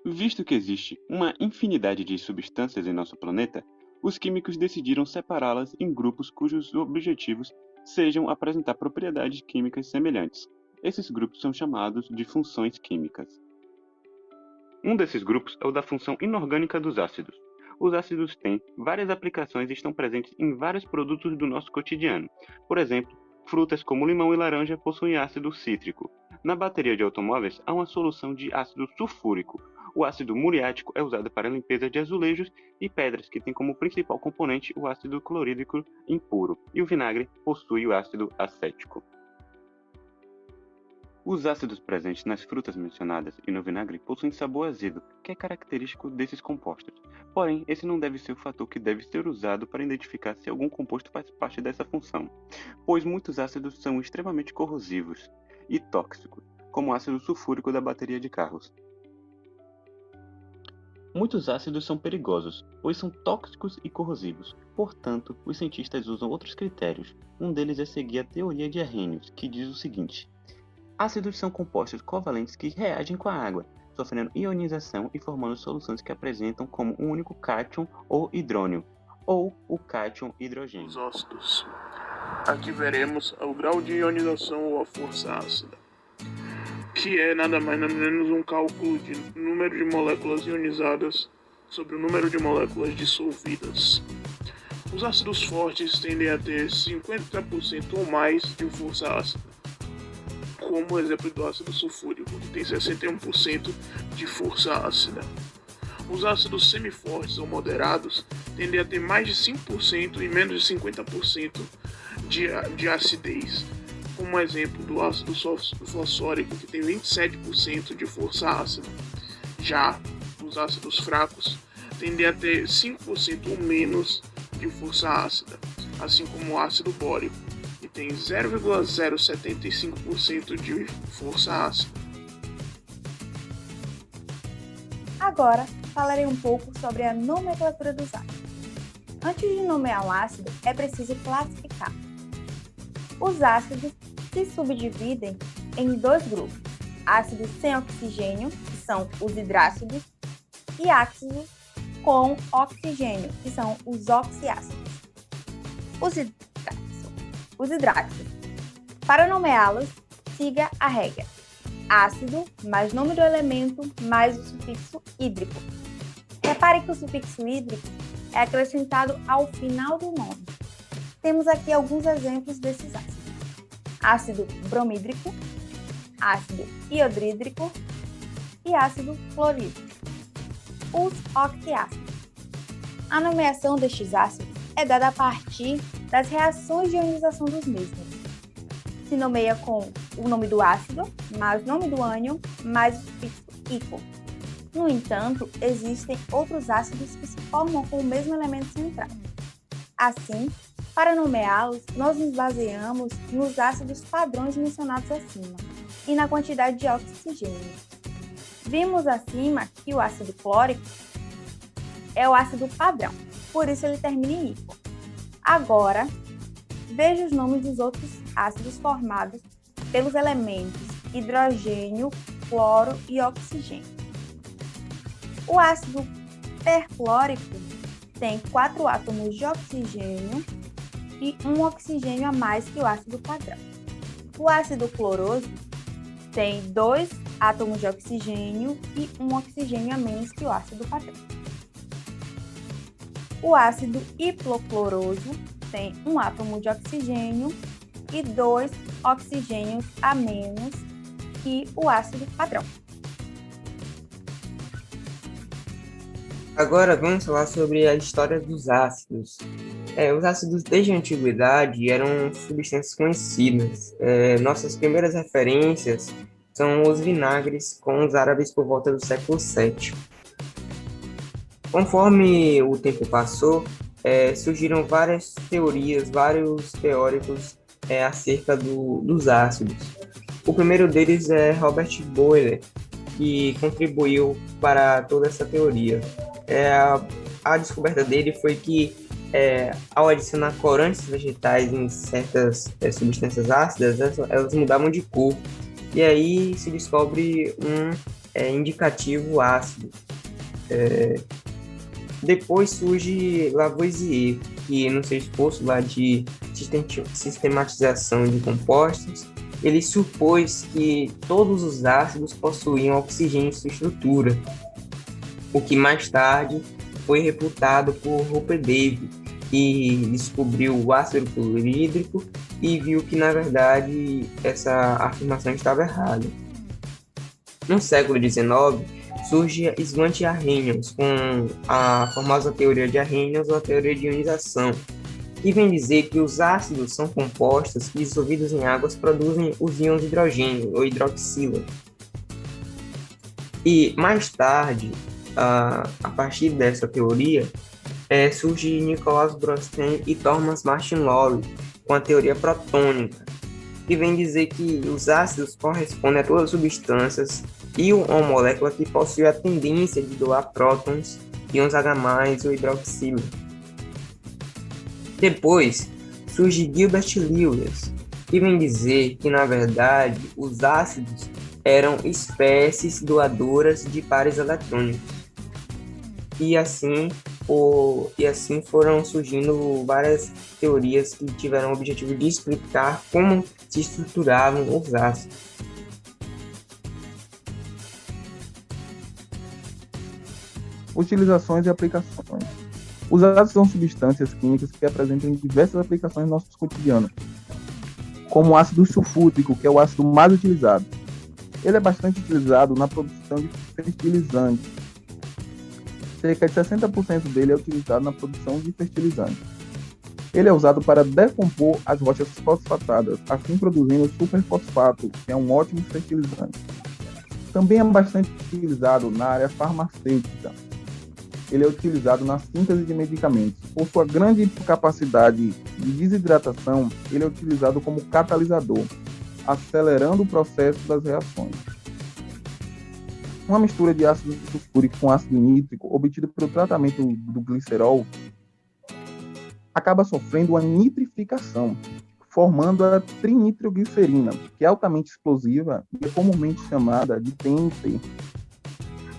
Visto que existe uma infinidade de substâncias em nosso planeta, os químicos decidiram separá-las em grupos cujos objetivos sejam apresentar propriedades químicas semelhantes. Esses grupos são chamados de funções químicas. Um desses grupos é o da função inorgânica dos ácidos. Os ácidos têm várias aplicações e estão presentes em vários produtos do nosso cotidiano. Por exemplo, frutas como limão e laranja possuem ácido cítrico. Na bateria de automóveis há uma solução de ácido sulfúrico. O ácido muriático é usado para a limpeza de azulejos e pedras, que tem como principal componente o ácido clorídrico impuro, e o vinagre possui o ácido acético. Os ácidos presentes nas frutas mencionadas e no vinagre possuem sabor azedo, que é característico desses compostos. Porém, esse não deve ser o fator que deve ser usado para identificar se algum composto faz parte dessa função, pois muitos ácidos são extremamente corrosivos e tóxicos, como o ácido sulfúrico da bateria de carros. Muitos ácidos são perigosos, pois são tóxicos e corrosivos. Portanto, os cientistas usam outros critérios. Um deles é seguir a teoria de Arrhenius, que diz o seguinte: ácidos são compostos covalentes que reagem com a água, sofrendo ionização e formando soluções que apresentam como um único cátion ou hidrônio, ou o cátion hidrogênio. Os ácidos. Aqui veremos o grau de ionização ou a força ácida, que é nada mais nada menos um cálculo de número de moléculas ionizadas sobre o número de moléculas dissolvidas. Os ácidos fortes tendem a ter 50% ou mais de força ácida, como o exemplo do ácido sulfúrico, que tem 61% de força ácida. Os ácidos semifortes ou moderados tendem a ter mais de 5% e menos de 50% de acidez, como o exemplo do ácido fosfórico, que tem 27% de força ácida. Já os ácidos fracos tendem a ter 5% ou menos de força ácida, assim como o ácido bórico, que tem 0,075% de força ácida. Agora, falarei um pouco sobre a nomenclatura dos ácidos. Antes de nomear um ácido, é preciso classificar. Os ácidos se subdividem em dois grupos: ácidos sem oxigênio, que são os hidrácidos, e ácidos com oxigênio, que são os oxiácidos. Os hidrácidos. Para nomeá-los, siga a regra: ácido mais nome do elemento mais o sufixo hídrico. Repare que o sufixo hídrico é acrescentado ao final do nome. Temos aqui alguns exemplos desses ácidos: ácido bromídrico, ácido iodrídrico e ácido clorídrico. Os oxiácidos. A nomeação destes ácidos é dada a partir das reações de ionização dos mesmos. Se nomeia com o nome do ácido, mais o nome do ânion, mais o sufixo ico. No entanto, existem outros ácidos que se formam com o mesmo elemento central. Assim, para nomeá-los, nós nos baseamos nos ácidos padrões mencionados acima e na quantidade de oxigênio. Vimos acima que o ácido clórico é o ácido padrão, por isso ele termina em ico. Agora, veja os nomes dos outros ácidos formados pelos elementos hidrogênio, cloro e oxigênio. O ácido perclórico tem 4 átomos de oxigênio e um oxigênio a mais que o ácido padrão. O ácido cloroso tem 2 átomos de oxigênio e um oxigênio a menos que o ácido padrão. O ácido hipocloroso tem 1 átomo de oxigênio e 2 oxigênios a menos que o ácido padrão. Agora vamos falar sobre a história dos ácidos. Os ácidos desde a antiguidade eram substâncias conhecidas. Nossas primeiras referências são os vinagres com os árabes por volta do século VII. Conforme o tempo passou, surgiram várias teorias, vários teóricos acerca dos ácidos. O primeiro deles é Robert Boyle, que contribuiu para toda essa teoria. A descoberta dele foi que, ao adicionar corantes vegetais em certas substâncias ácidas, elas mudavam de cor. E aí se descobre indicativo ácido. Depois surge Lavoisier, que no seu esforço lá de sistematização de compostos, ele supôs que todos os ácidos possuíam oxigênio em sua estrutura, o que mais tarde foi refutado por Rupert Davy, que descobriu o ácido clorídrico e viu que, na verdade, essa afirmação estava errada. No século XIX, surge Svante Arrhenius, com a famosa teoria de Arrhenius ou a teoria de ionização, que vem dizer que os ácidos são compostos que, dissolvidos em águas, produzem os íons de hidrogênio, ou hidroxila. E, mais tarde, a partir dessa teoria, surge Nicolas Bronsted e Thomas Martin-Lowry, com a teoria protônica, que vem dizer que os ácidos correspondem a todas as substâncias e uma molécula que possui a tendência de doar prótons, íons H+, ou hidroxila. Depois, surge Gilbert Lewis, que vem dizer que, na verdade, os ácidos eram espécies doadoras de pares eletrônicos. E assim foram surgindo várias teorias que tiveram o objetivo de explicar como se estruturavam os ácidos. Utilizações e aplicações. Os ácidos são substâncias químicas que apresentam diversas aplicações no nosso cotidiano, como o ácido sulfúrico, que é o ácido mais utilizado. Ele é bastante utilizado na produção de fertilizantes. Cerca de 60% dele é utilizado na produção de fertilizantes. Ele é usado para decompor as rochas fosfatadas, assim produzindo o superfosfato, que é um ótimo fertilizante. Também é bastante utilizado na área farmacêutica. Ele é utilizado na síntese de medicamentos. Por sua grande capacidade de desidratação, ele é utilizado como catalisador, acelerando o processo das reações. Uma mistura de ácido sulfúrico com ácido nítrico, obtida pelo tratamento do glicerol, acaba sofrendo uma nitrificação, formando a trinitroglicerina, que é altamente explosiva e é comumente chamada de TNT.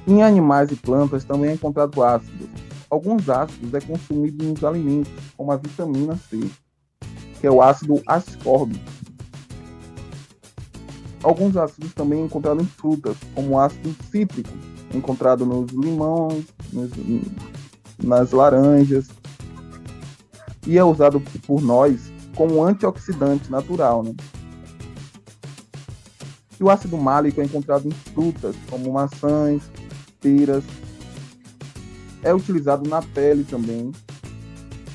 Em animais e plantas também é encontrado ácidos. Alguns ácidos é consumido nos alimentos, como a vitamina C, que é o ácido ascórbico. Alguns ácidos também encontrados em frutas, como o ácido cítrico, encontrado nos limões, nas laranjas, e é usado por nós como antioxidante natural, né? E o ácido málico é encontrado em frutas, como maçãs, peras, é utilizado na pele também,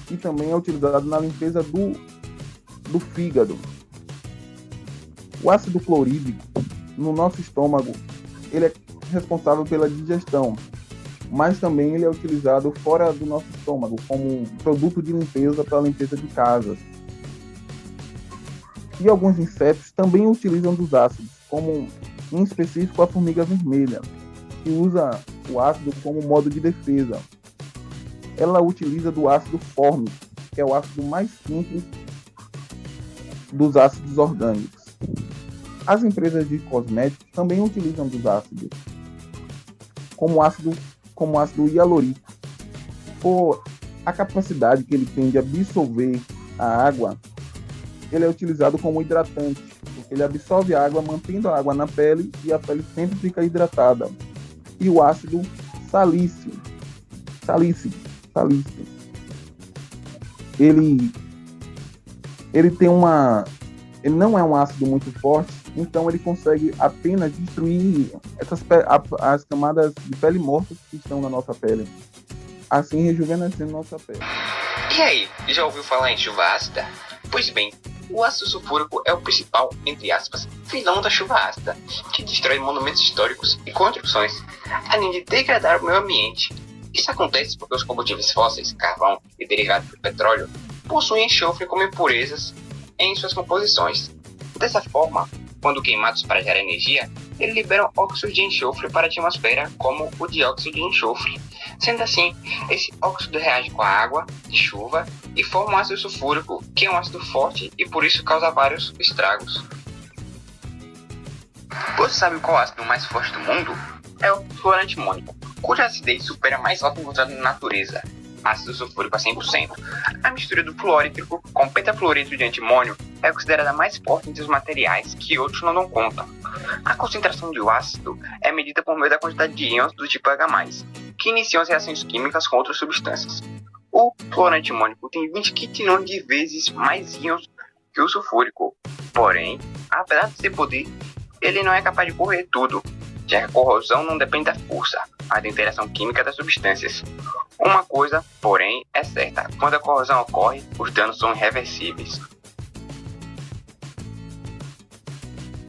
e também é utilizado na limpeza do fígado. O ácido clorídrico, no nosso estômago, ele é responsável pela digestão, mas também ele é utilizado fora do nosso estômago, como um produto de limpeza para a limpeza de casas. E alguns insetos também utilizam dos ácidos, como em específico a formiga vermelha, que usa o ácido como modo de defesa. Ela utiliza do ácido fórmico, que é o ácido mais simples dos ácidos orgânicos. As empresas de cosméticos também utilizam dos ácidos, como ácido hialurônico. Por a capacidade que ele tem de absorver a água, ele é utilizado como hidratante, porque ele absorve a água, mantendo a água na pele e a pele sempre fica hidratada. E o ácido salícico, ele não é um ácido muito forte, então ele consegue apenas destruir as camadas de pele mortas que estão na nossa pele, assim rejuvenescendo nossa pele. E aí, já ouviu falar em chuva ácida? Pois bem, o ácido sulfúrico é o principal, entre aspas, vilão da chuva ácida, que destrói monumentos históricos e construções, além de degradar o meio ambiente. Isso acontece porque os combustíveis fósseis, carvão e derivados do petróleo, possuem enxofre como impurezas em suas composições. Dessa forma, quando queimados para gerar energia, eles liberam óxido de enxofre para a atmosfera, como o dióxido de enxofre. Sendo assim, esse óxido reage com a água de chuva e forma um ácido sulfúrico, que é um ácido forte e por isso causa vários estragos. Você sabe qual ácido mais forte do mundo? É o fluorantimônico, cuja acidez supera a mais alta encontrada na natureza, ácido sulfúrico a 100%. A mistura do fluorídrico com pentafluoreto de antimônio é considerada mais forte entre os materiais que outros não dão conta. A concentração do ácido é medida por meio da quantidade de íons do tipo H+, que iniciam as reações químicas com outras substâncias. O fluorantimônico tem 20 quintilhões de vezes mais íons que o sulfúrico. Porém, apesar de seu poder, ele não é capaz de correr tudo, já que a corrosão não depende da força, mas da interação química das substâncias. Uma coisa, porém, é certa: quando a corrosão ocorre, os danos são irreversíveis.